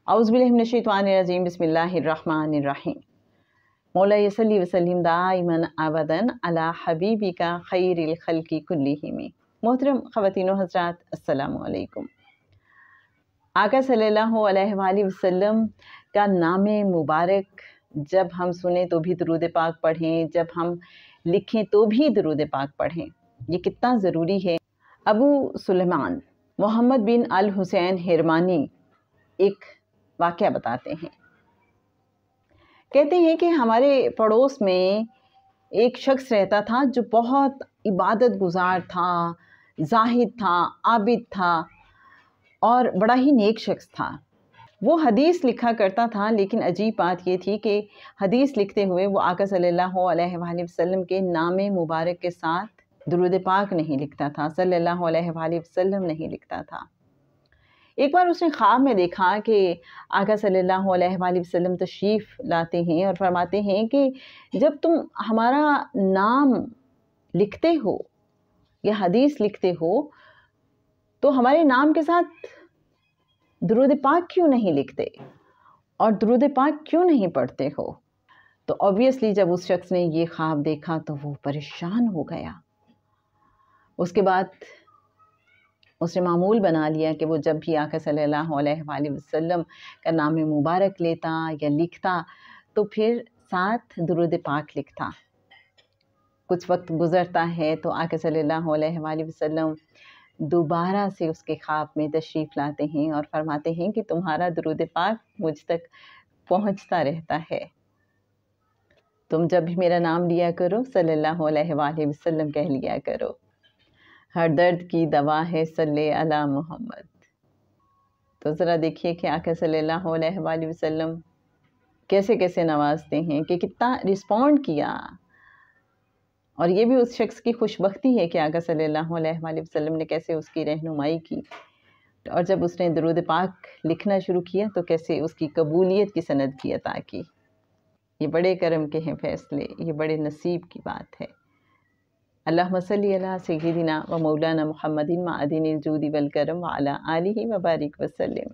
औज़ु बिल्लाहि मिनश शैतानिर रजीम बिस्मिल्लाहिर रहमानिर रहीम। मौला सल्ली व सल्लिम दाइमन अबदन अला हबीबिका खैरिल खल्क़ि कुल्लिहिम। मोहतरम ख़वातीन व हज़रात, अस्सलामु अलैकुम। आका सल्लल्लाहु अलैहि वसल्लम का नाम मुबारक जब हम सुने तो भी दुरूद पाक पढ़ें, जब हम लिखें तो भी दुरूद पाक पढ़ें, ये कितना ज़रूरी है। अबू सुलेमान मोहम्मद बिन अल हुसैन हिरमानी एक वाक़या बताते हैं। कहते हैं कि हमारे पड़ोस में एक शख्स रहता था जो बहुत इबादत गुजार था, जाहिद था, आबिद था और बड़ा ही नेक शख्स था। वो हदीस लिखा करता था, लेकिन अजीब बात ये थी कि हदीस लिखते हुए वो आका सल्लल्लाहु अलैहि वसल्लम के नाम मुबारक के साथ दुरूद पाक नहीं लिखता था, सल्लल्लाहु अलैहि वसल्लम नहीं लिखता था। एक बार उसने ख्वाब में देखा कि आका सल्लल्लाहु अलैहि वसल्लम तशरीफ़ लाते हैं और फरमाते हैं कि जब तुम हमारा नाम लिखते हो या हदीस लिखते हो तो हमारे नाम के साथ दुरूद पाक क्यों नहीं लिखते और दुरूद पाक क्यों नहीं पढ़ते हो। तो ऑब्वियसली जब उस शख्स ने ये ख्वाब देखा तो वो परेशान हो गया। उसके बाद उसने मामूल बना लिया कि वो जब भी आका सल्लल्लाहु अलैहि वसल्लम का नाम मुबारक लेता या लिखता तो फिर साथ दुरूद पाक लिखता। कुछ वक्त गुज़रता है तो आका सल्लल्लाहु अलैहि वसल्लम दोबारा से उसके ख्वाब में तशरीफ़ लाते हैं और फरमाते हैं कि तुम्हारा दुरूद पाक मुझ तक पहुँचता रहता है, तुम जब भी मेरा नाम लिया करो सल्लल्लाहु अलैहि वसल्लम कह लिया करो। हर दर्द की दवा है सल्ले अला मोहम्मद। तो ज़रा देखिए कि आका सल्लल्लाहु अलैहि वसल्लम कैसे कैसे नवाजते हैं, कि कितना रिस्पॉन्ड किया। और ये भी उस शख्स की खुशबख्ती है कि आका सल्लल्लाहु अलैहि वसल्लम ने कैसे उसकी रहनुमाई की और जब उसने दुरूद पाक लिखना शुरू किया तो कैसे उसकी कबूलियत की सनद की अता की। ये बड़े करम के हैं फैसले, ये बड़े नसीब की बात है। अल्लाहुम्मा सल्ली अला सय्यिदिना व मौलाना मुहम्मदिन मअदिनिल जूदि वल करम व अला आलिहि व बारिक वसल्लम।